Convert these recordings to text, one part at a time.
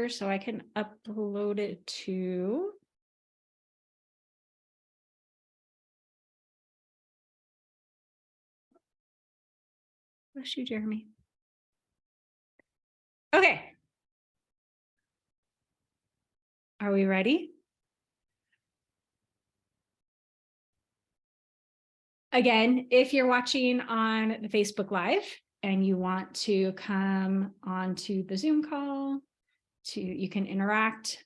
so I can upload it to. Bless you, Jeremy. Okay. Are we ready? Again, if you're watching on the Facebook Live and you want to come onto the Zoom call, you can interact,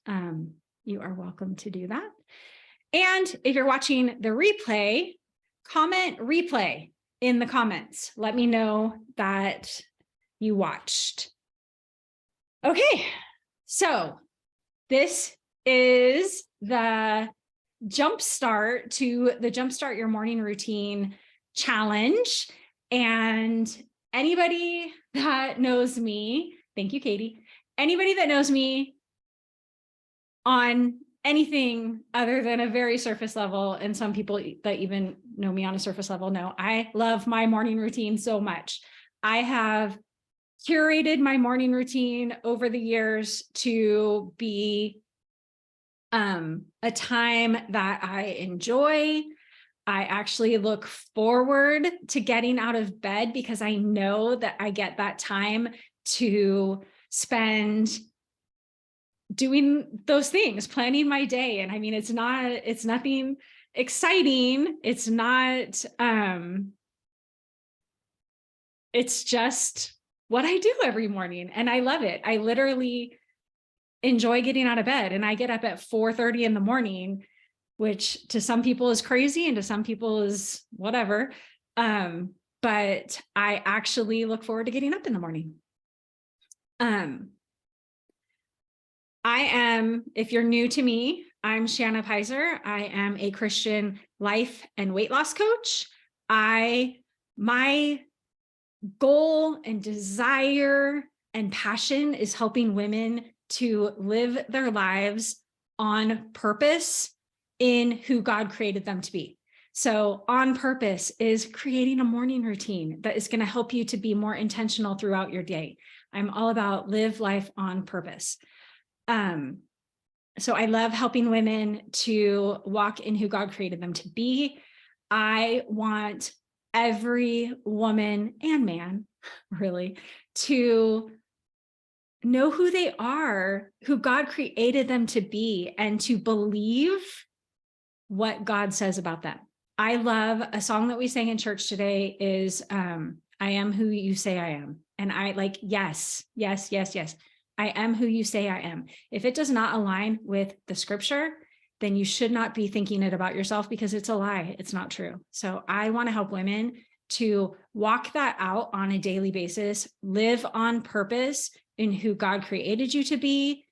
you are welcome to do that. And if you're watching the replay, comment replay in the comments. Let me know that you watched. Okay, so this is the Jumpstart to the Jumpstart Your Morning Routine challenge. And anybody that knows me, thank you, Katie. Anybody that knows me on anything other than a very surface level, and some people that even know me on a surface level know I love my morning routine so much. I have curated my morning routine over the years to be a time that I enjoy. I actually look forward to getting out of bed because I know that I get that time to spend doing those things, planning my day. And I mean, it's nothing exciting. It's not, it's just what I do every morning. And I love it. I literally enjoy getting out of bed, and I get up at 4:30 in the morning, which to some people is crazy and to some people is whatever. But I actually look forward to getting up in the morning. I am, if you're new to me, I'm Shanna Pizer. I am a Christian life and weight loss coach. My goal and desire and passion is helping women to live their lives on purpose in who God created them to be. So on purpose is creating a morning routine that is going to help you to be more intentional throughout your day. I'm all about live life on purpose. So I love helping women to walk in who God created them to be. I want every woman and man really to know who they are, who God created them to be, and to believe what God says about them. I love a song that we sang in church today is I am who you say I am. And I like, yes. I am who you say I am. If it does not align with the scripture, then you should not be thinking it about yourself because it's a lie. It's not true. So I want to help women to walk that out on a daily basis, live on purpose in who God created you to be,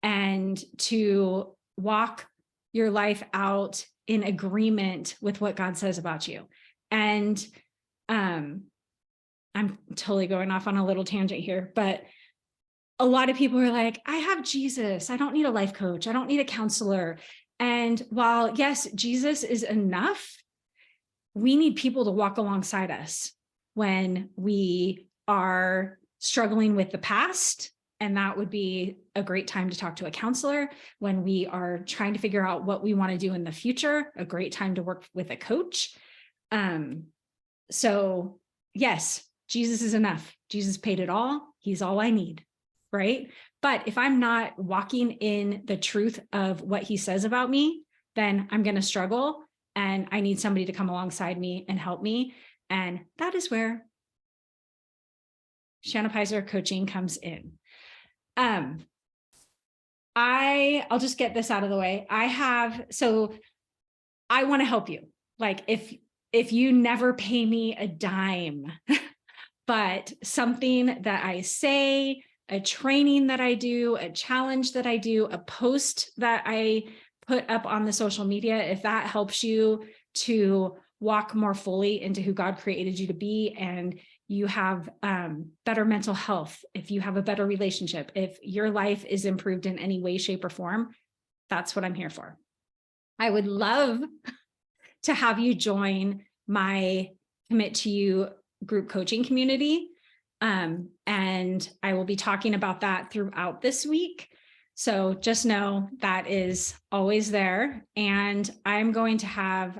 and to walk your life out in agreement with what God says about you. And I'm totally going off on a little tangent here, but a lot of people are like, I have Jesus. I don't need a life coach. I don't need a counselor. And while yes, Jesus is enough, we need people to walk alongside us when we are struggling with the past. And that would be a great time to talk to a counselor. When we are trying to figure out what we want to do in the future, a great time to work with a coach. So yes, Jesus is enough. Jesus paid it all. He's all I need, right? But if I'm not walking in the truth of what he says about me, then I'm going to struggle, and I need somebody to come alongside me and help me. And that is where Shanna Pizer coaching comes in. I'll just get this out of the way. So I want to help you. Like if you never pay me a dime, but something that I say, a training that I do, a challenge that I do, a post that I put up on the social media, if that helps you to walk more fully into who God created you to be, and you have better mental health, if you have a better relationship, if your life is improved in any way, shape, or form, that's what I'm here for. I would love to have you join my Commit to You group coaching community. And I will be talking about that throughout this week. So just know that is always there. And I'm going to have,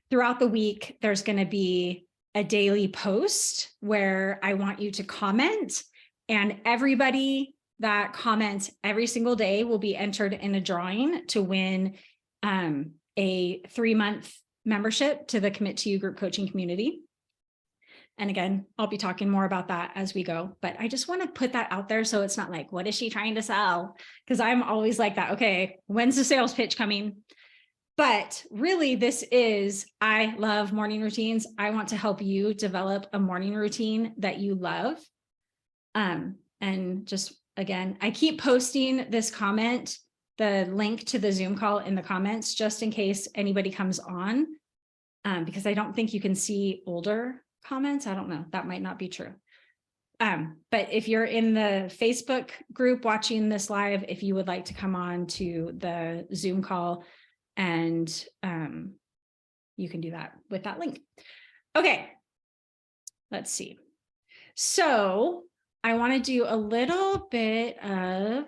throughout the week, there's going to be a daily post where I want you to comment, and everybody that comments every single day will be entered in a drawing to win a 3-month membership to the Commit to You group coaching community. And again, I'll be talking more about that as we go, but I just want to put that out there so it's not like, what is she trying to sell? Because I'm always like that. Okay, when's the sales pitch coming? But really, this is, I love morning routines. I want to help you develop a morning routine that you love. And just, again, I keep posting this comment, the link to the Zoom call in the comments, just in case anybody comes on, because I don't think you can see older comments. I don't know, that might not be true. But if you're in the Facebook group watching this live, if you would like to come on to the Zoom call, and you can do that with that link. Okay, let's see. So I want to do a little bit of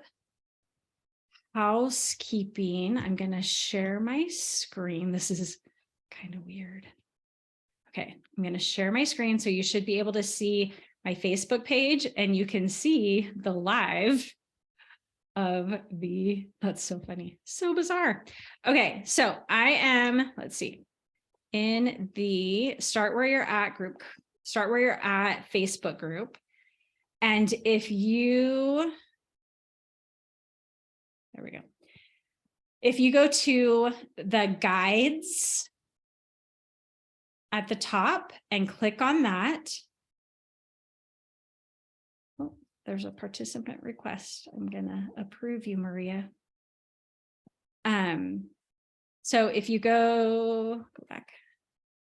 housekeeping. I'm going to share my screen. This is kind of weird. Okay, I'm going to share my screen so you should be able to see my Facebook page, and you can see the live of the, that's so funny, so bizarre. Okay, so I am, let's see, in the Start Where You're At group, Start Where You're At Facebook group. And if you, there we go. If you go to the guides at the top and click on that, oh, there's a participant request. I'm gonna approve you, Maria. So if you go back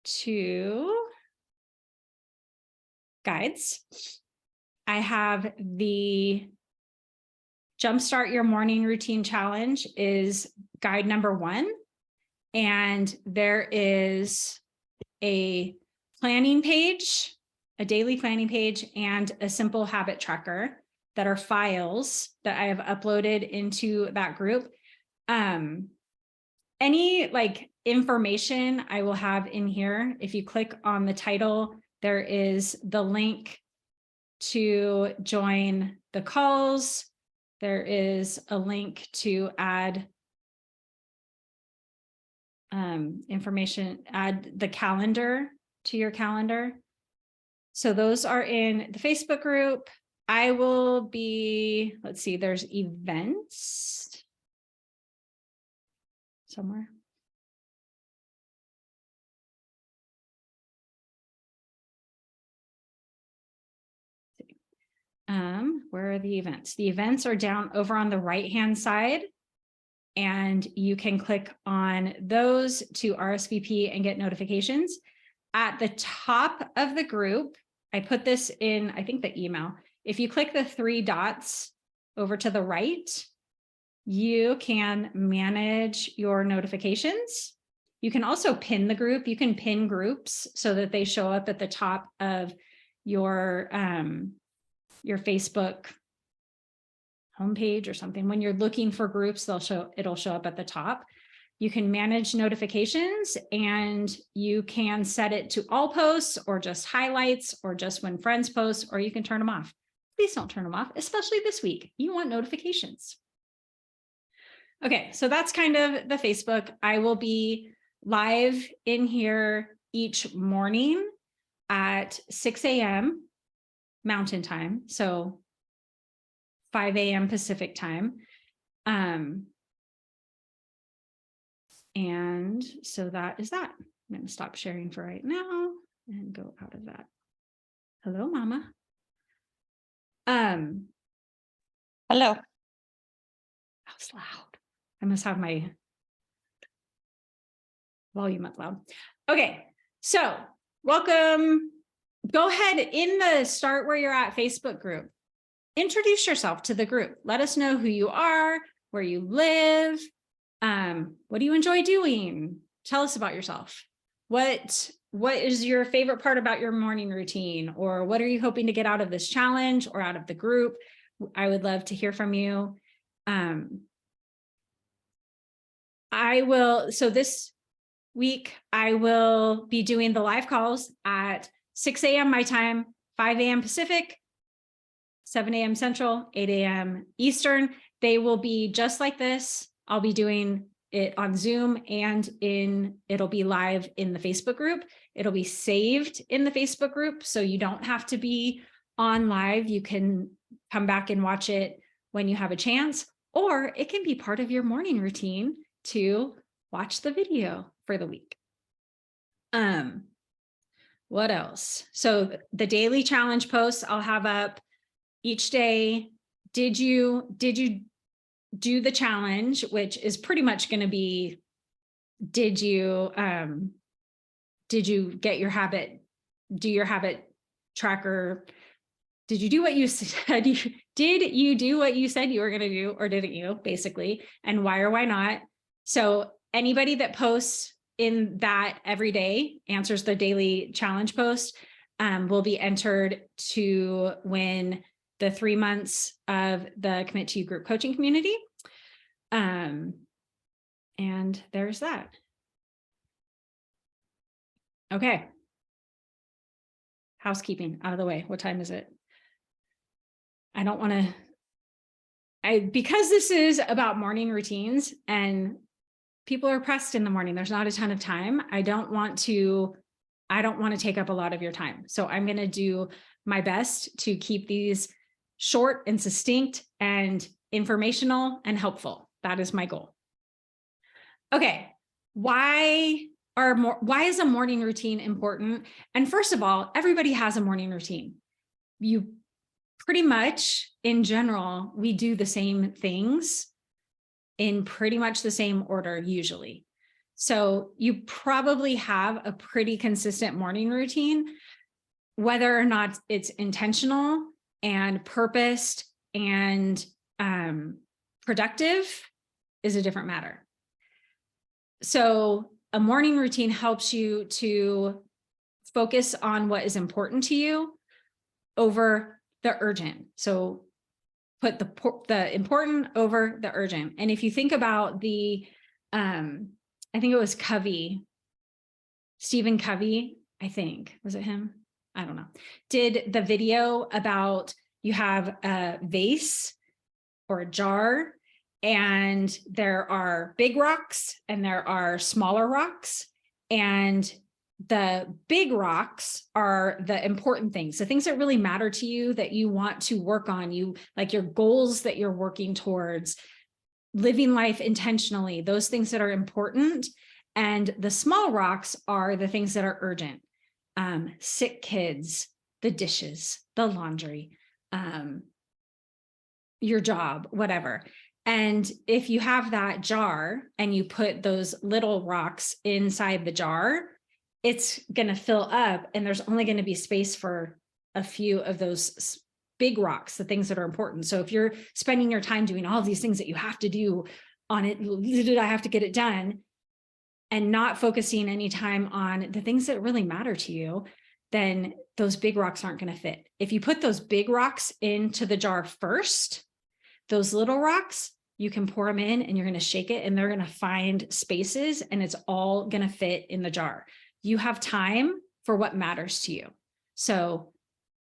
to guides, I have the Jumpstart Your Morning Routine Challenge is guide number 1. And there is a planning page, a daily planning page, and a simple habit tracker that are files that I have uploaded into that group. Any like information I will have in here. If you click on the title, there is the link to join the calls. There is a link to add information, add the calendar to your calendar. So those are in the Facebook group. I will be, let's see, there's events somewhere. Where are the events? The events are down over on the right-hand side, and you can click on those to RSVP and get notifications. At the top of the group, I put this in, I think, the email. If you click the 3 dots over to the right, you can manage your notifications. You can also pin the group. You can pin groups so that they show up at the top of your Facebook homepage or something. When you're looking for groups, it'll show up at the top. You can manage notifications, and you can set it to all posts or just highlights or just when friends post, or you can turn them off. Please don't turn them off, especially this week. You want notifications. Okay, so that's kind of the Facebook. I will be live in here each morning at 6 a.m. Mountain Time, so 5 a.m. Pacific Time. And so that is that. I'm going to stop sharing for right now and go out of that. Hello, Mama. Hello. That was loud. I must have my volume up loud. Okay, so welcome. Go ahead in the Start Where You're At Facebook group. Introduce yourself to the group. Let us know who you are, where you live. What do you enjoy doing? Tell us about yourself. What is your favorite part about your morning routine? Or what are you hoping to get out of this challenge or out of the group? I would love to hear from you. So this week, I will be doing the live calls at 6 a.m. my time, 5 a.m. Pacific, 7 a.m. Central, 8 a.m. Eastern. They will be just like this. I'll be doing it on Zoom and it'll be live in the Facebook group. It'll be saved in the Facebook group, so you don't have to be on live. You can come back and watch it when you have a chance, or it can be part of your morning routine to watch the video for the week. What else? So the daily challenge posts I'll have up each day. Did you do the challenge, which is pretty much going to be, did you get your habit, do your habit tracker? Did you do what you said? Did you do what you said you were going to do, or didn't you, basically? And why or why not? So anybody that posts in that every day, answers the daily challenge post, will be entered to win the 3 months of the Commit to You group coaching community. And there's that. Okay. Housekeeping out of the way. What time is it? I don't want to, because this is about morning routines and people are pressed in the morning, there's not a ton of time. I don't want to take up a lot of your time. So I'm going to do my best to keep these short and succinct and informational and helpful. That is my goal. Okay. Why is a morning routine important? And first of all, everybody has a morning routine. You pretty much, in general, we do the same things in pretty much the same order usually. So you probably have a pretty consistent morning routine, whether or not it's intentional and purposed and productive is a different matter. So a morning routine helps you to focus on what is important to you over the urgent. So put the important over the urgent. And if you think about the, I think it was Covey, Stephen Covey, I think, was it him? I don't know, did the video about you have a vase or a jar, and there are big rocks and there are smaller rocks, and the big rocks are the important things, the things that really matter to you, that you want to work on, you like your goals that you're working towards, living life intentionally, those things that are important. And the small rocks are the things that are urgent. Sick kids, the dishes, the laundry, your job, whatever. And if you have that jar and you put those little rocks inside the jar, it's going to fill up, and there's only going to be space for a few of those big rocks, the things that are important. So if you're spending your time doing all of these things that you have to do on it, I have to get it done, and not focusing any time on the things that really matter to you, then those big rocks aren't going to fit. If you put those big rocks into the jar first, those little rocks, you can pour them in and you're going to shake it and they're going to find spaces and it's all going to fit in the jar. You have time for what matters to you. So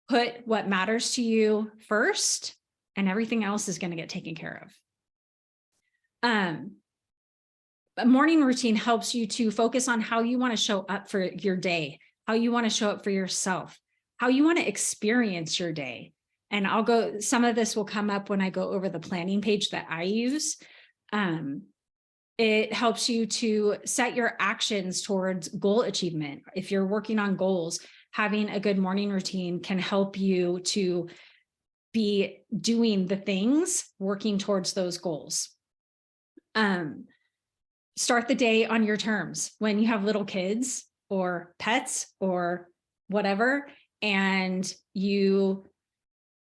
put what matters to you first, and everything else is going to get taken care of. A morning routine helps you to focus on how you want to show up for your day, how you want to show up for yourself, how you want to experience your day. And some of this will come up when I go over the planning page that I use. It helps you to set your actions towards goal achievement. If you're working on goals, having a good morning routine can help you to be doing the things working towards those goals. Start the day on your terms. When you have little kids or pets or whatever, and you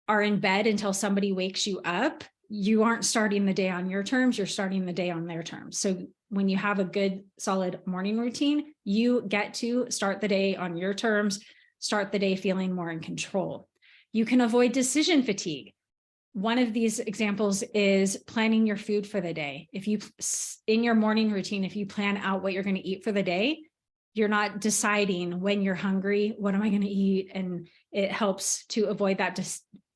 are in bed until somebody wakes you up, you aren't starting the day on your terms, you're starting the day on their terms. So when you have a good, solid morning routine, you get to start the day on your terms, start the day feeling more in control. You can avoid decision fatigue. one of these examples is planning your food for the day. If you, in your morning routine, if you plan out what you're going to eat for the day, you're not deciding when you're hungry, what am I going to eat? And it helps to avoid that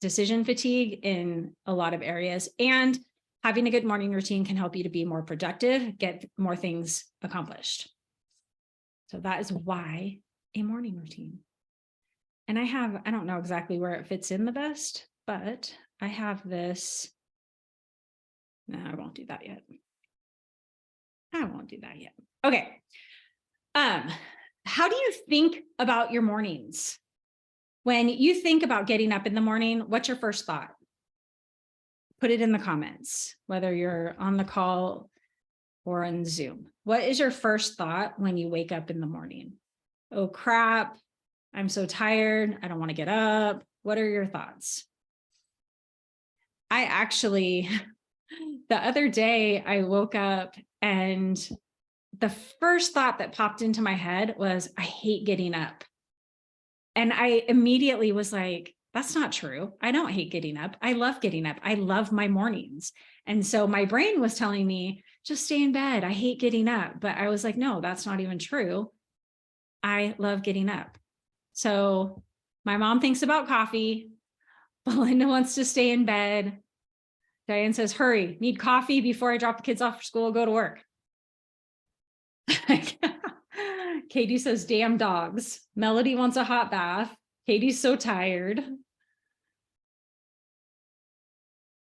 decision fatigue in a lot of areas. And having a good morning routine can help you to be more productive, get more things accomplished. So that is why a morning routine. And I don't know exactly where it fits in the best, but I have this. No, I won't do that yet. I won't do that yet. Okay. How do you think about your mornings? When you think about getting up in the morning, what's your first thought? Put it in the comments, whether you're on the call or on Zoom. What is your first thought when you wake up in the morning? Oh, crap. I'm so tired. I don't want to get up. What are your thoughts? I actually, the other day, I woke up and the first thought that popped into my head was, I hate getting up. And I immediately was like, that's not true. I don't hate getting up. I love getting up. I love my mornings. And so my brain was telling me, just stay in bed. I hate getting up. But I was like, no, that's not even true. I love getting up. So my mom thinks about coffee. Belinda wants to stay in bed. Diane says, hurry, need coffee before I drop the kids off for school, go to work. Katie says, damn dogs. Melody wants a hot bath. Katie's so tired.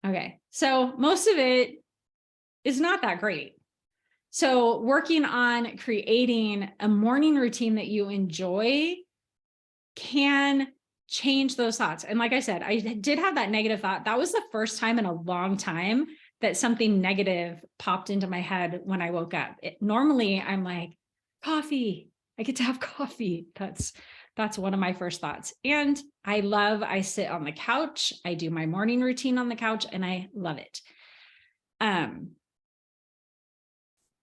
Okay, so most of it is not that great. So working on creating a morning routine that you enjoy can change those thoughts. And like I said, I did have that negative thought. That was the first time in a long time that something negative popped into my head when I woke up. Normally I'm like, coffee, I get to have coffee. That's one of my first thoughts. And I sit on the couch. I do my morning routine on the couch and I love it.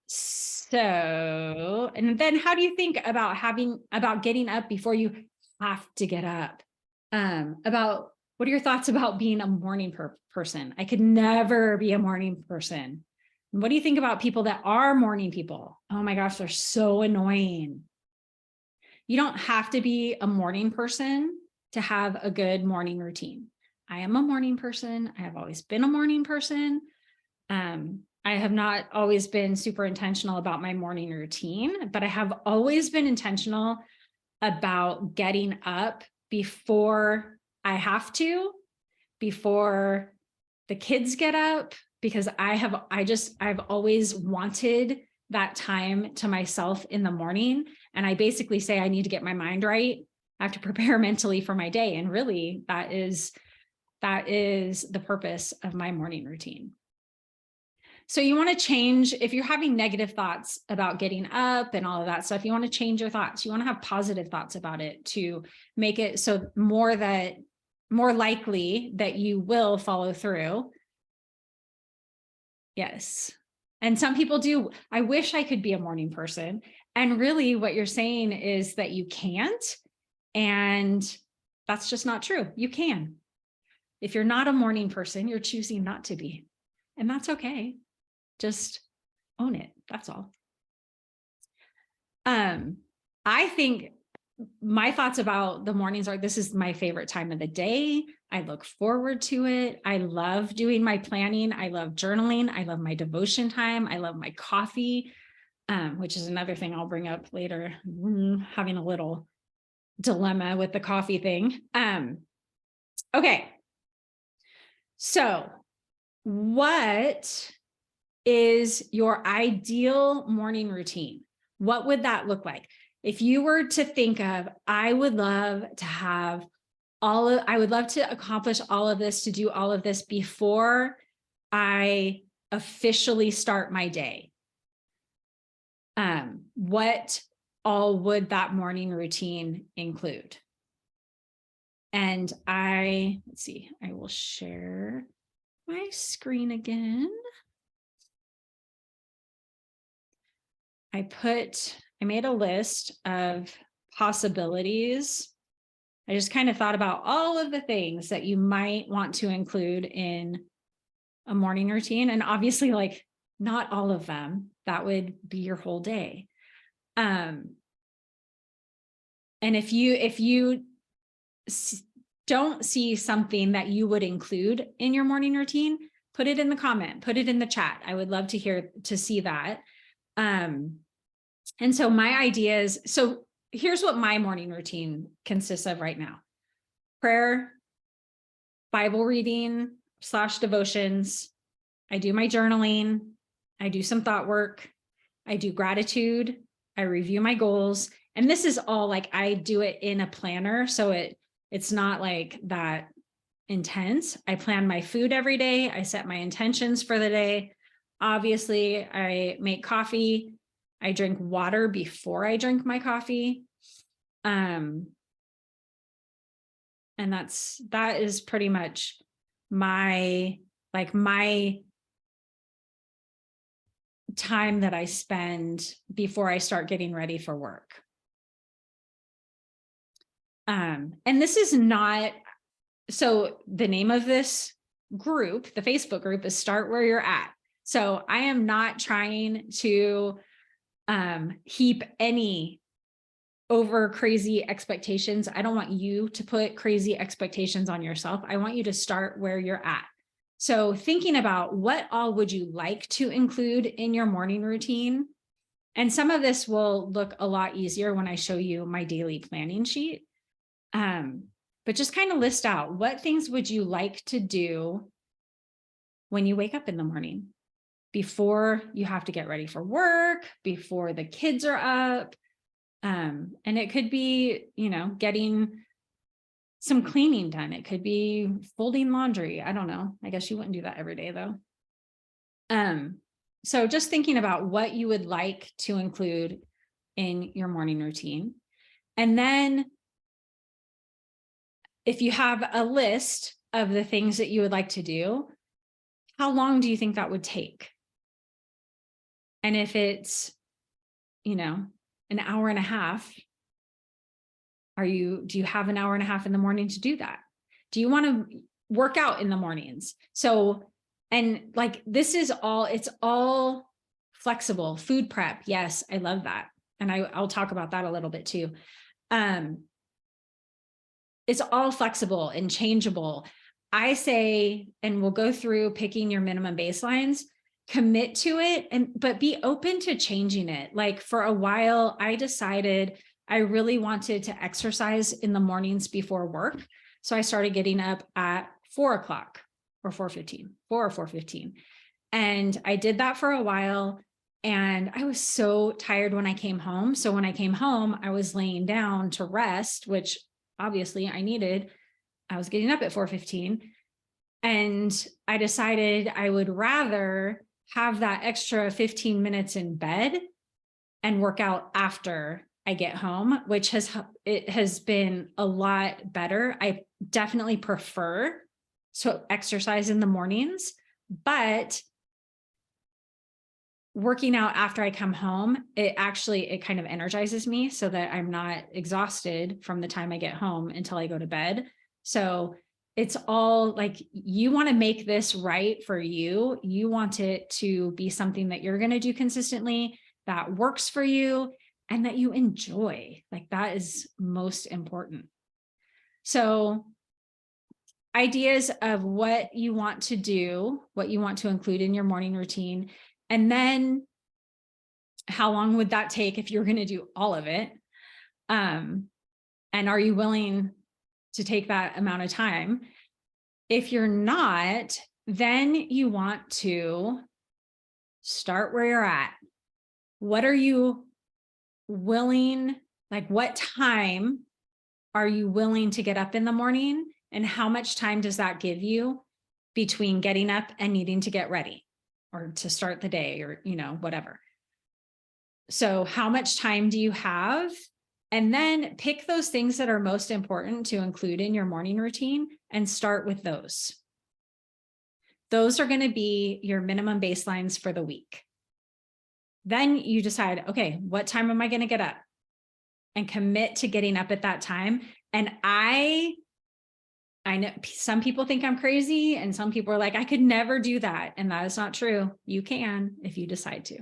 So, and then how do you think about getting up before you have to get up? What are your thoughts about being a morning person? I could never be a morning person. What do you think about people that are morning people? Oh my gosh, they're so annoying. You don't have to be a morning person to have a good morning routine. I am a morning person. I have always been a morning person. I have not always been super intentional about my morning routine, but I have always been intentional about getting up before I have to, before the kids get up, because I've always wanted that time to myself in the morning. And I basically say, I need to get my mind right. I have to prepare mentally for my day. And really that is the purpose of my morning routine. So you want to change, if you're having negative thoughts about getting up and all of that stuff, you want to change your thoughts. You want to have positive thoughts about it to make it so more likely that you will follow through. Yes. And some people do. I wish I could be a morning person. And really what you're saying is that you can't. And that's just not true. You can. If you're not a morning person, you're choosing not to be. And that's okay. Just own it. That's all. I think my thoughts about the mornings are, this is my favorite time of the day. I look forward to it. I love doing my planning. I love journaling. I love my devotion time. I love my coffee, which is another thing I'll bring up later. Having a little dilemma with the coffee thing. Okay. So what is your ideal morning routine? What would that look like? If you were to think of, I would love to accomplish all of this, to do all of this before I officially start my day. What all would that morning routine include? And let's see, I will share my screen again. I made a list of possibilities I just kind of thought about all of the things that you might want to include in a morning routine. And obviously, like, not all of them, that would be your whole day. And if you don't see something that you would include in your morning routine, put it in the comment, put it in the chat. I would love to see that. And so my idea is, so here's what my morning routine consists of right now: prayer, Bible reading / devotions. I do my journaling. I do some thought work. I do gratitude. I review my goals. And this is all like, I do it in a planner. So it's not like that intense. I plan my food every day. I set my intentions for the day. Obviously, I make coffee. I drink water before I drink my coffee. And that is pretty much my time that I spend before I start getting ready for work. And this is not, so the name of this group, the Facebook group, is Start Where You're At. So I am not trying to heap any over crazy expectations. I don't want you to put crazy expectations on yourself. I want you to start where you're at. So thinking about what all would you like to include in your morning routine. And some of this will look a lot easier when I show you my daily planning sheet. But just kind of list out, what things would you like to do when you wake up in the morning, before you have to get ready for work, before the kids are up. And it could be, getting some cleaning done. It could be folding laundry. I don't know. I guess you wouldn't do that every day though. So just thinking about what you would like to include in your morning routine. And then if you have a list of the things that you would like to do, how long do you think that would take? And if it's, an hour and a half, do you have an hour and a half in the morning to do that? Do you want to work out in the mornings? So, and like, it's all flexible. Food prep. Yes, I love that. And I'll talk about that a little bit too. It's all flexible and changeable. I say, and we'll go through picking your minimum baselines, commit to it, but be open to changing it. Like, for a while, I decided I really wanted to exercise in the mornings before work. So I started getting up at 4 o'clock or 4:15. And I did that for a while. And I was so tired when I came home. So when I came home, I was laying down to rest, which obviously I needed. I was getting up at 4:15. And I decided I would rather have that extra 15 minutes in bed and work out after I get home, which has been a lot better. I definitely prefer to exercise in the mornings, but working out after I come home, it kind of energizes me so that I'm not exhausted from the time I get home until I go to bed. So it's all like, you want to make this right for you. You want it to be something that you're going to do consistently, that works for you, and that you enjoy. Like, that is most important. So ideas of what you want to do, what you want to include in your morning routine, and then how long would that take if you're going to do all of it? And are you willing to take that amount of time? If you're not, then you want to start where you're at. What are you willing, like, what time are you willing to get up in the morning? And how much time does that give you between getting up and needing to get ready or to start the day, or, whatever. So how much time do you have? And then pick those things that are most important to include in your morning routine and start with those. Those are going to be your minimum baselines for the week. Then you decide, okay, what time am I going to get up? And commit to getting up at that time. And I know some people think I'm crazy, and some people are like, I could never do that. And that is not true. You can, if you decide to.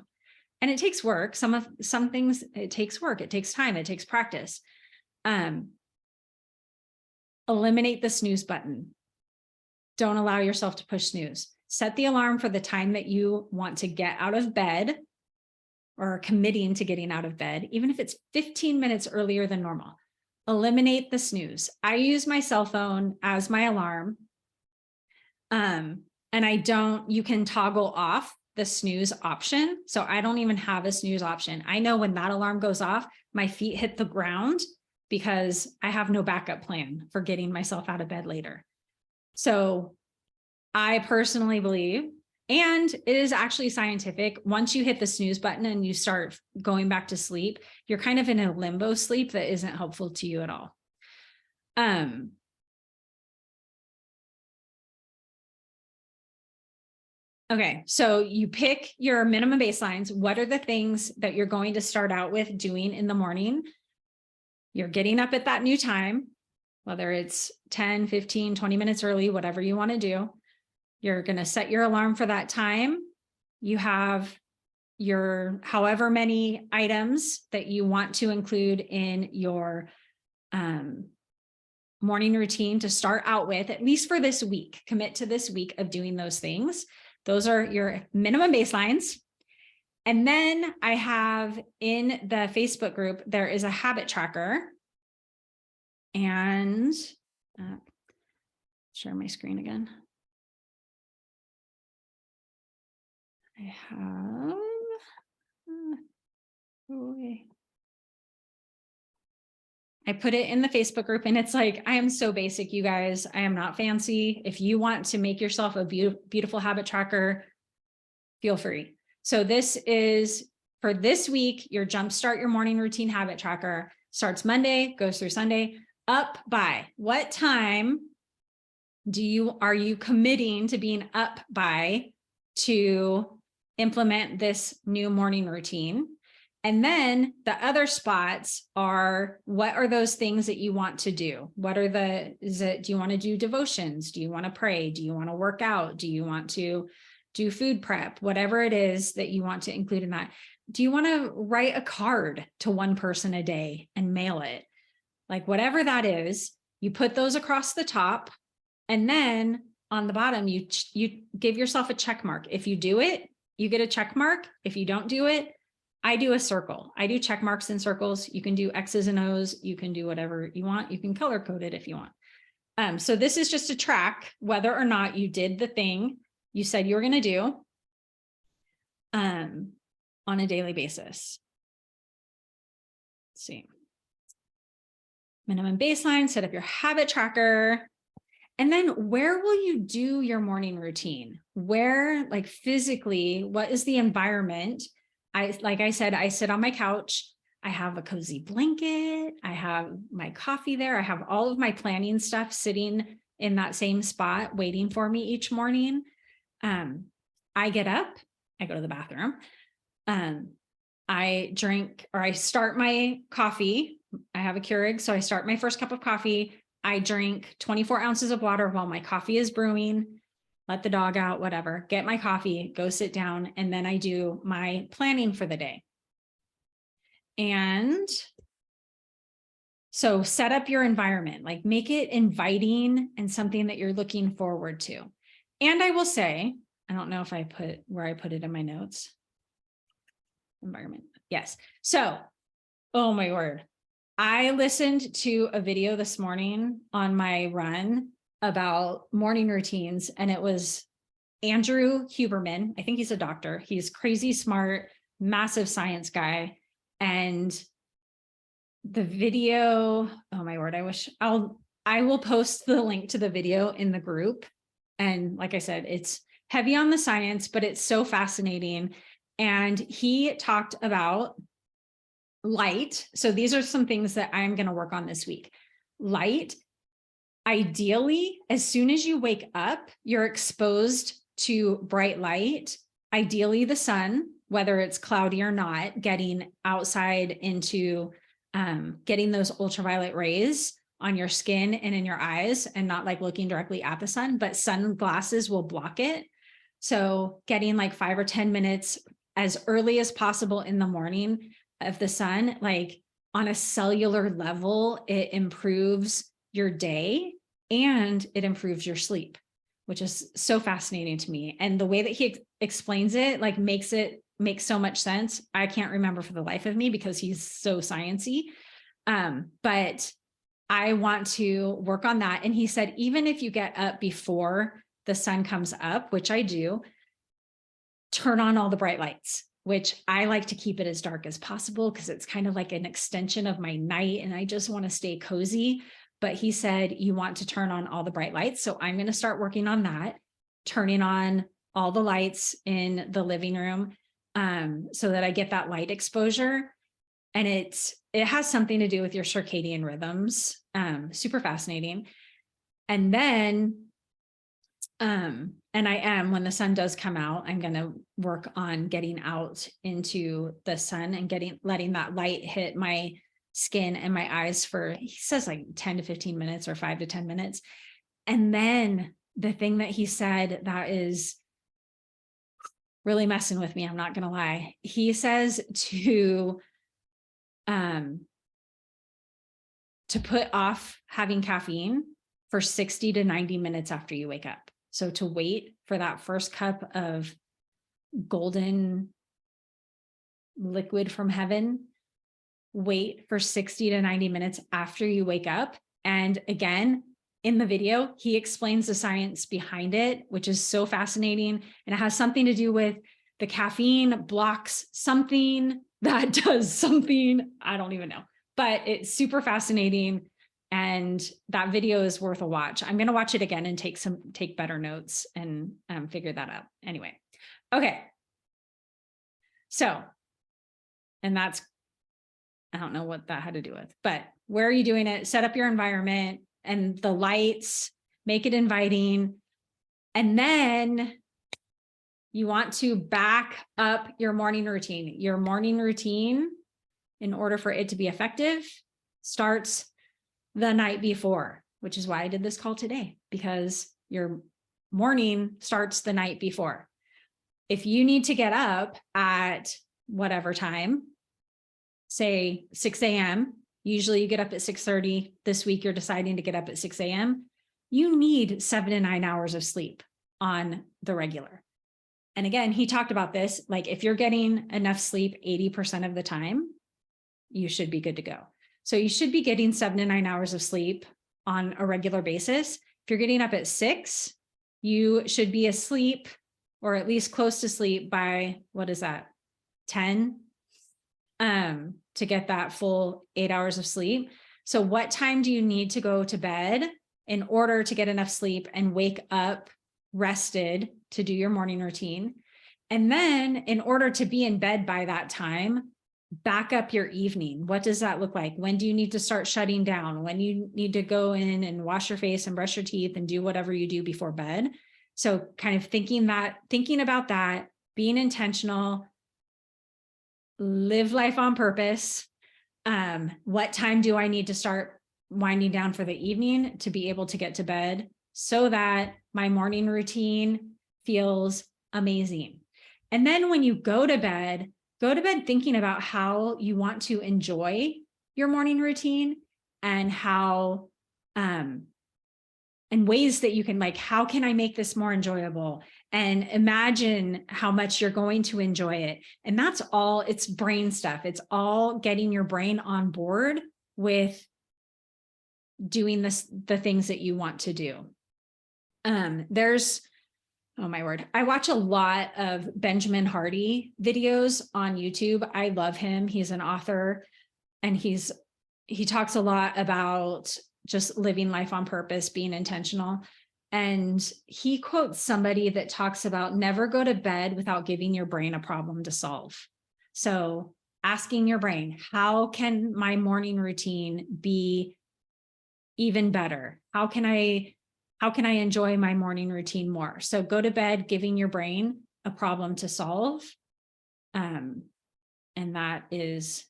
And it takes work. Some things, it takes work. It takes time. It takes practice. Eliminate the snooze button. Don't allow yourself to push snooze. Set the alarm for the time that you want to get out of bed, or committing to getting out of bed, even if it's 15 minutes earlier than normal. Eliminate the snooze. I use my cell phone as my alarm. And you can toggle off the snooze option. So I don't even have a snooze option. I know when that alarm goes off, my feet hit the ground because I have no backup plan for getting myself out of bed later. So I personally believe, and it is actually scientific, once you hit the snooze button and you start going back to sleep, you're kind of in a limbo sleep that isn't helpful to you at all. Okay, so you pick your minimum baselines. What are the things that you're going to start out with doing in the morning? You're getting up at that new time, whether it's 10, 15, 20 minutes early, whatever you want to do. You're going to set your alarm for that time. You have your however many items that you want to include in your morning routine to start out with, at least for this week. Commit to this week of doing those things. Those are your minimum baselines. And then I have in the Facebook group, there is a habit tracker. And share my screen again. I have, I put it in the Facebook group, and it's like, I am so basic, you guys. I am not fancy. If you want to make yourself a beautiful habit tracker, feel free. So this is for this week, your Jumpstart Your Morning Routine habit tracker starts Monday, goes through Sunday. Up by what time are you committing to being up by to implement this new morning routine? And then the other spots are, what are those things that you want to do? What are do you want to do devotions? Do you want to pray? Do you want to work out? Do you want to do food prep? Whatever it is that you want to include in that. Do you want to write a card to one person a day and mail it? Like whatever that is, you put those across the top, and then on the bottom, you give yourself a check mark. If you do it, you get a check mark. If you don't do it, I do a circle. I do check marks and circles. You can do X's and O's. You can do whatever you want. You can color code it if you want. So this is just to track whether or not you did the thing you said you were going to do on a daily basis. Let's see. Minimum baseline, set up your habit tracker. And then where will you do your morning routine? Where, like physically, what is the environment? Like I said, I sit on my couch. I have a cozy blanket. I have my coffee there. I have all of my planning stuff sitting in that same spot waiting for me each morning. I get up, I go to the bathroom. I drink, or I start my coffee. I have a Keurig, so I start my first cup of coffee. I drink 24 ounces of water while my coffee is brewing, let the dog out, whatever, get my coffee, go sit down, and then I do my planning for the day. And so set up your environment, like make it inviting and something that you're looking forward to. And I will say, I don't know if I put where I put it in my notes. Environment. Yes. So, oh my word. I listened to a video this morning on my run about morning routines, and it was Andrew Huberman. I think he's a doctor. He's crazy smart, massive science guy. And the video, oh my word, I will post the link to the video in the group. And like I said, it's heavy on the science, but it's so fascinating. And he talked about light. So these are some things that I'm going to work on this week. Light. Ideally, as soon as you wake up, you're exposed to bright light, ideally the sun, whether it's cloudy or not, getting outside into getting those ultraviolet rays on your skin and in your eyes and not like looking directly at the sun, but sunglasses will block it. So getting like 5 or 10 minutes as early as possible in the morning of the sun, like on a cellular level, it improves your day and it improves your sleep, which is so fascinating to me. And the way that he explains it, like makes so much sense. I can't remember for the life of me because he's so sciencey. But I want to work on that. And he said, even if you get up before the sun comes up, which I do, turn on all the bright lights, which I like to keep it as dark as possible because it's kind of like an extension of my night and I just want to stay cozy. But he said, you want to turn on all the bright lights. So I'm going to start working on that, turning on all the lights in the living room so that I get that light exposure. And it has something to do with your circadian rhythms. Super fascinating. And then, and I am, when the sun does come out, I'm going to work on getting out into the sun and letting that light hit my skin and my eyes for, he says like 10 to 15 minutes or 5 to 10 minutes. And then the thing that he said that is really messing with me, I'm not going to lie. He says to put off having caffeine for 60 to 90 minutes after you wake up. So to wait for that first cup of golden liquid from heaven, wait for 60 to 90 minutes after you wake up. And again, in the video, he explains the science behind it, which is so fascinating. And it has something to do with the caffeine blocks something that does something, I don't even know, but it's super fascinating. And that video is worth a watch. I'm going to watch it again and take better notes and figure that out. Anyway. Okay. So, and that's, I don't know what that had to do with, but where are you doing it? Set up your environment and the lights, make it inviting. And then you want to back up your morning routine. Your morning routine, in order for it to be effective, starts the night before, which is why I did this call today, because your morning starts the night before. If you need to get up at whatever time, say 6 a.m., usually you get up at 6:30. This week, you're deciding to get up at 6 a.m. You need 7 to 9 hours of sleep on the regular. And again, he talked about this, like if you're getting enough sleep 80% of the time, you should be good to go. So you should be getting 7 to 9 hours of sleep on a regular basis. If you're getting up at 6, you should be asleep or at least close to sleep by, what is that, 10? To get that full 8 hours of sleep. So what time do you need to go to bed in order to get enough sleep and wake up rested to do your morning routine? And then in order to be in bed by that time, back up your evening. What does that look like? When do you need to start shutting down? When you need to go in and wash your face and brush your teeth and do whatever you do before bed? So kind of thinking about that, being intentional, live life on purpose. What time do I need to start winding down for the evening to be able to get to bed so that my morning routine feels amazing? And then when you go to bed thinking about how you want to enjoy your morning routine and how, and ways that you can, like, how can I make this more enjoyable? And imagine how much you're going to enjoy it. And that's all, it's brain stuff. It's all getting your brain on board with doing the things that you want to do. Oh my word. I watch a lot of Benjamin Hardy videos on YouTube. I love him. He's an author and he talks a lot about just living life on purpose, being intentional. And he quotes somebody that talks about never go to bed without giving your brain a problem to solve. So asking your brain, how can my morning routine be even better? How can I enjoy my morning routine more? So go to bed giving your brain a problem to solve. And that is,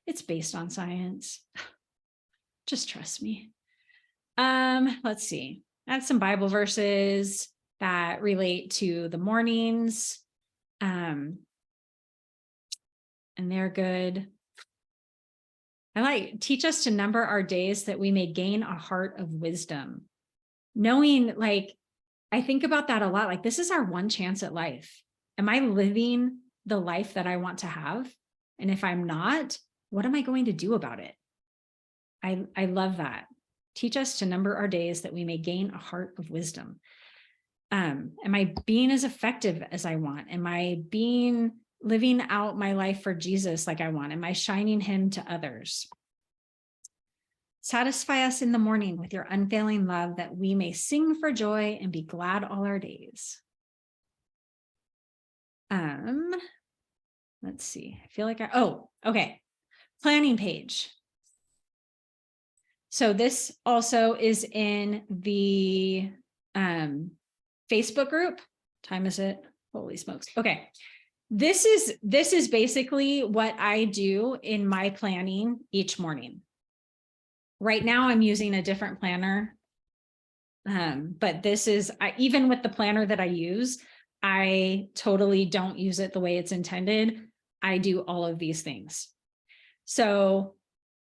it's based on science. Just trust me. Let's see. I have some Bible verses that relate to the mornings. And they're good. Teach us to number our days that we may gain a heart of wisdom. Knowing, like, I think about that a lot. Like, this is our one chance at life. Am I living the life that I want to have? And if I'm not, what am I going to do about it? I love that. Teach us to number our days that we may gain a heart of wisdom. Am I being as effective as I want? Am I living out my life for Jesus like I want? Am I shining him to others? Satisfy us in the morning with your unfailing love, that we may sing for joy and be glad all our days. Let's see. I feel like okay. Planning page. So this also is in the Facebook group. Time is it? Holy smokes. Okay. This is basically what I do in my planning each morning. Right now I'm using a different planner. But this is, even with the planner that I use, I totally don't use it the way it's intended. I do all of these things. So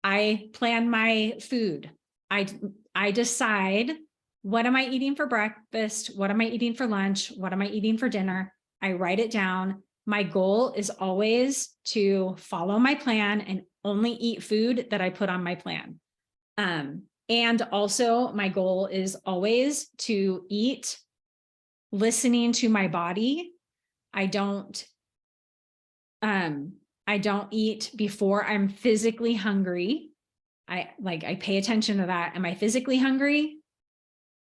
I plan my food. I decide, what am I eating for breakfast? What am I eating for lunch? What am I eating for dinner? I write it down. My goal is always to follow my plan and only eat food that I put on my plan. And also my goal is always to eat listening to my body. I don't eat before I'm physically hungry. I pay attention to that. Am I physically hungry?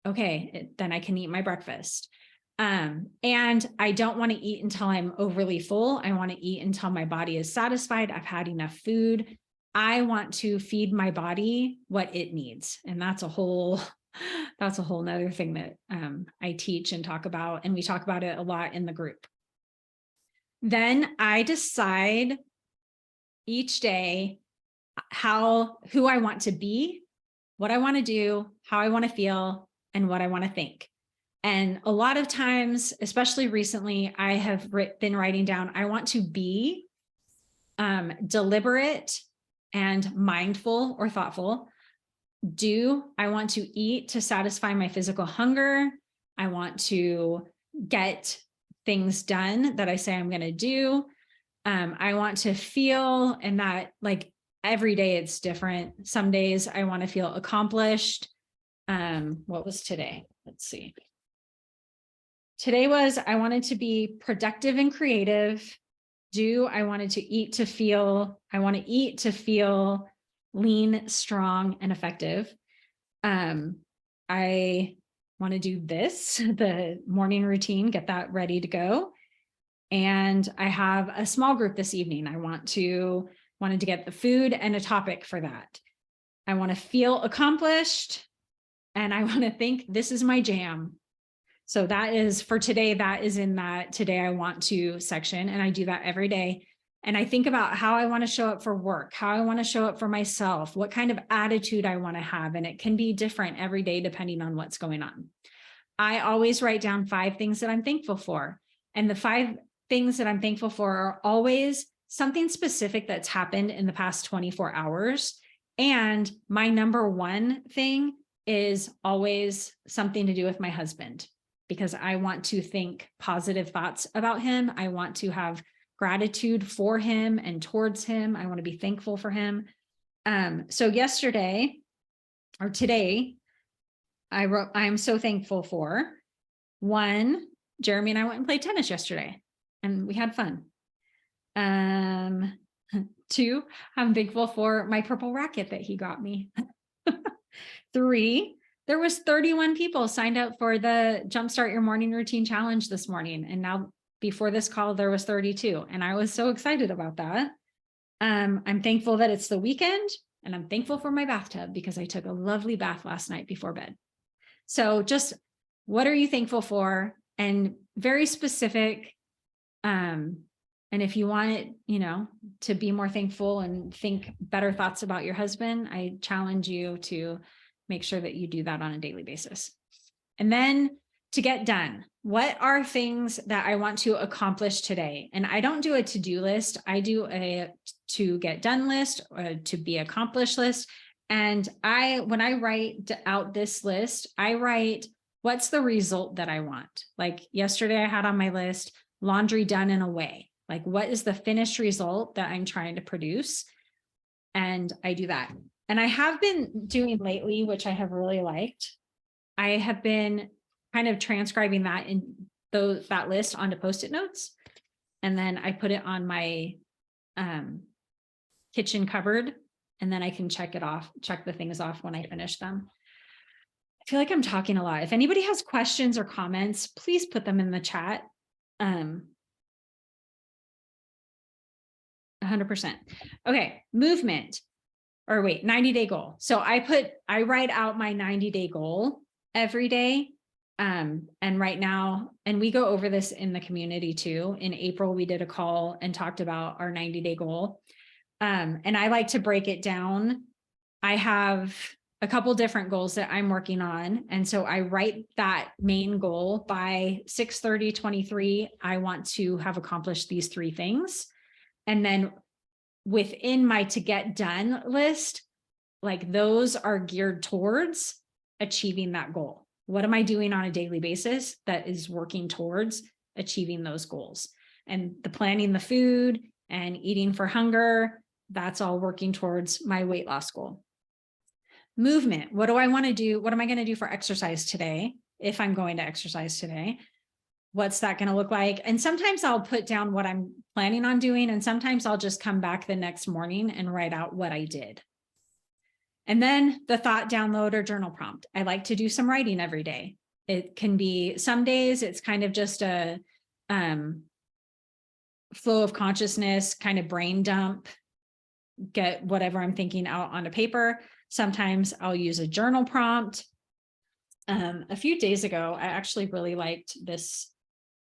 Okay, then I can eat my breakfast. And I don't want to eat until I'm overly full. I want to eat until my body is satisfied. I've had enough food. I want to feed my body what it needs. And that's a whole nother thing that I teach and talk about. And we talk about it a lot in the group. Then I decide each day who I want to be, what I want to do, how I want to feel, and what I want to think. And a lot of times, especially recently, I have been writing down, I want to be deliberate and mindful or thoughtful. I want to eat to satisfy my physical hunger. I want to get things done that I say I'm going to do. I want to feel, and that, like, every day it's different. Some days I want to feel accomplished. What was today? Let's see. Today was, I wanted to be productive and creative. I wanted to eat to feel, I want to eat to feel lean, strong, and effective. I want to do this, the morning routine, get that ready to go. And I have a small group this evening. I wanted to get the food and a topic for that. I want to feel accomplished, and I want to think this is my jam. So that is for today, that is in that today I want to section. And I do that every day. And I think about how I want to show up for work, how I want to show up for myself, what kind of attitude I want to have. And it can be different every day depending on what's going on. I always write down 5 things that I'm thankful for. And the 5 things that I'm thankful for are always something specific that's happened in the past 24 hours. And my number one thing is always something to do with my husband, because I want to think positive thoughts about him. I want to have gratitude for him and towards him. I want to be thankful for him. So today, I wrote, I am so thankful for 1, Jeremy and I went and played tennis yesterday and we had fun. 2, I'm thankful for my purple racket that he got me. 3, there was 31 people signed up for the Jumpstart Your Morning Routine Challenge this morning. And now before this call, there was 32. And I was so excited about that. I'm thankful that it's the weekend, and I'm thankful for my bathtub because I took a lovely bath last night before bed. So just, what are you thankful for? And very specific. And And if you want it, to be more thankful and think better thoughts about your husband, I challenge you to make sure that you do that on a daily basis. And then to get done, what are things that I want to accomplish today? And I don't do a to-do list. I do a to get done list, or to be accomplished list. And when I write out this list, I write, what's the result that I want? Like yesterday I had on my list, laundry done in a way. Like, what is the finished result that I'm trying to produce? And I do that. And I have been doing lately, which I have really liked. I have been kind of transcribing that in that list onto Post-it notes. And then I put it on my kitchen cupboard, and then I can check the things off when I finish them. I feel like I'm talking a lot. If anybody has questions or comments, please put them in the chat. 100%. Okay, movement, or wait, 90-day goal. So I write out my 90-day goal every day. And right now, and we go over this in the community too. In April, we did a call and talked about our 90-day goal. And I like to break it down. I have a couple different goals that I'm working on. And so I write that main goal by 6/30/23. I want to have accomplished these 3 things. And then within my to get done list, like those are geared towards achieving that goal. What am I doing on a daily basis that is working towards achieving those goals? And the planning the food and eating for hunger, that's all working towards my weight loss goal. Movement. What do I want to do? What am I going to do for exercise today? If I'm going to exercise today, what's that going to look like? And sometimes I'll put down what I'm planning on doing. And sometimes I'll just come back the next morning and write out what I did. And then the thought download or journal prompt. I like to do some writing every day. It can be, some days it's kind of just a flow of consciousness, kind of brain dump, get whatever I'm thinking out onto paper. Sometimes I'll use a journal prompt. A few days ago, I actually really liked this.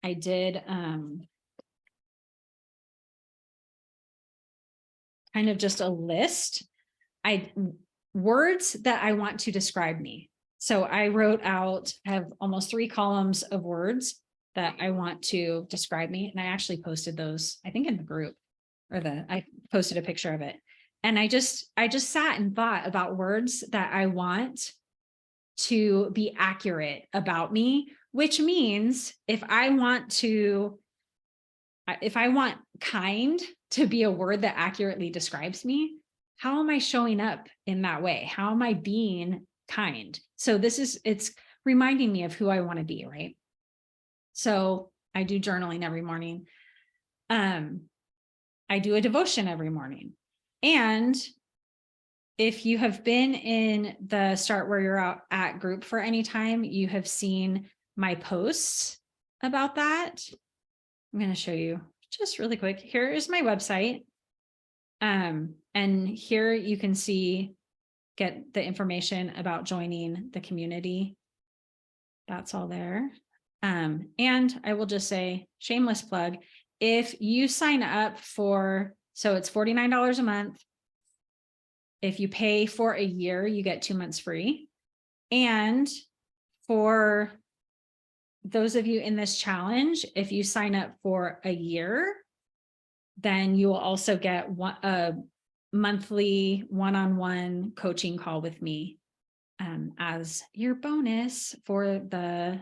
I did kind of just a list. Words that I want to describe me. So I wrote out, I have almost 3 columns of words that I want to describe me. And I actually posted those, I think in the group, I posted a picture of it. And I just sat and thought about words that I want to be accurate about me, which means if I want kind to be a word that accurately describes me, how am I showing up in that way? How am I being kind? So it's reminding me of who I want to be, right? So I do journaling every morning. I do a devotion every morning. And if you have been in the Start Where You're At group for any time, you have seen my posts about that. I'm going to show you just really quick. Here is my website. And here you can get the information about joining the community. That's all there. And I will just say, shameless plug, if you sign up so it's $49 a month. If you pay for a year, you get 2 months free. And for those of you in this challenge, if you sign up for a year, then you will also get a monthly one-on-one coaching call with me as your bonus for the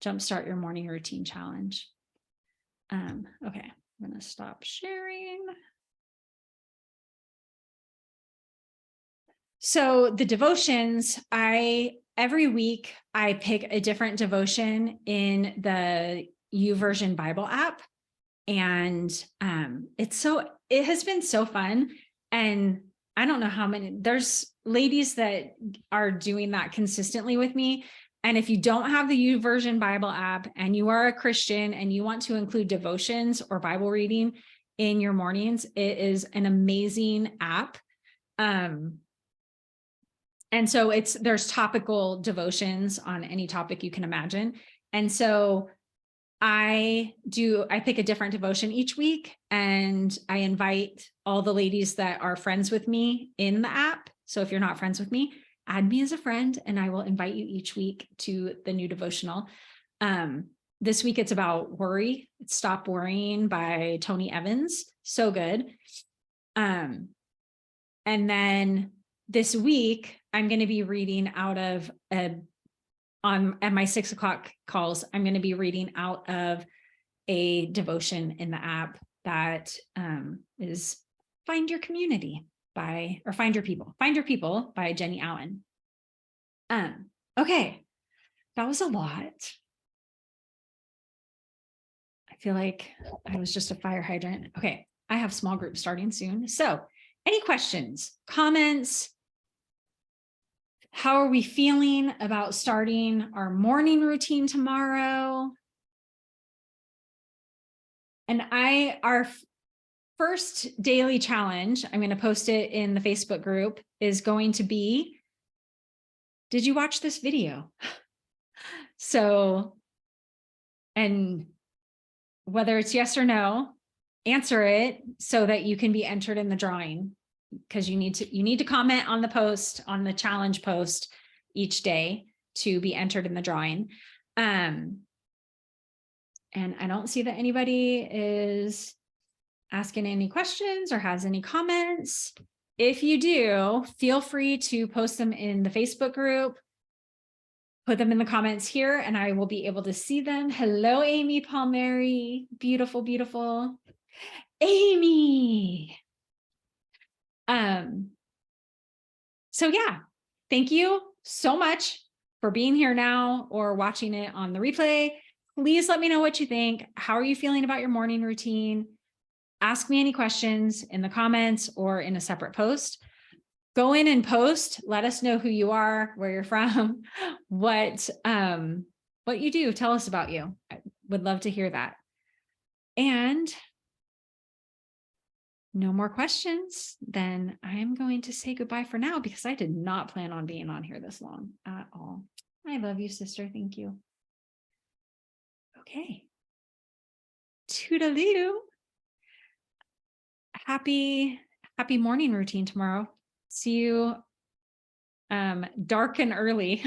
Jumpstart Your Morning Routine Challenge. Okay, I'm going to stop sharing. So the devotions, every week I pick a different devotion in the YouVersion Bible app. And it has been so fun. And I don't know how many, there's ladies that are doing that consistently with me. And if you don't have the YouVersion Bible app and you are a Christian and you want to include devotions or Bible reading in your mornings, it is an amazing app. And so there's topical devotions on any topic you can imagine. And so I pick a different devotion each week, and I invite all the ladies that are friends with me in the app. So if you're not friends with me, add me as a friend, and I will invite you each week to the new devotional. This week it's about worry. It's Stop Worrying by Tony Evans. So good. And then this week I'm going to be reading out of at my 6 o'clock calls. I'm going to be reading out of a devotion in the app that is Find Your Community Find Your People by Jenny Allen. Okay, that was a lot. I feel like I was just a fire hydrant. Okay, I have small groups starting soon. So any questions, comments? How are we feeling about starting our morning routine tomorrow? And our first daily challenge, I'm going to post it in the Facebook group, is going to be, did you watch this video? So, and whether it's yes or no, answer it so that you can be entered in the drawing, because you need to comment on the post, on the challenge post each day to be entered in the drawing. And I don't see that anybody is asking any questions or has any comments. If you do, feel free to post them in the Facebook group, put them in the comments here, and I will be able to see them. Hello, Amy Palmieri. Beautiful, beautiful. Amy. So yeah, thank you so much for being here now or watching it on the replay. Please let me know what you think. How are you feeling about your morning routine? Ask me any questions in the comments or in a separate post. Go in and post. Let us know who you are, where you're from, what you do. Tell us about you. I would love to hear that. And no more questions, then I'm going to say goodbye for now, because I did not plan on being on here this long at all. I love you, sister. Thank you. Okay. Toodaloo. Happy morning routine tomorrow. See you dark and early.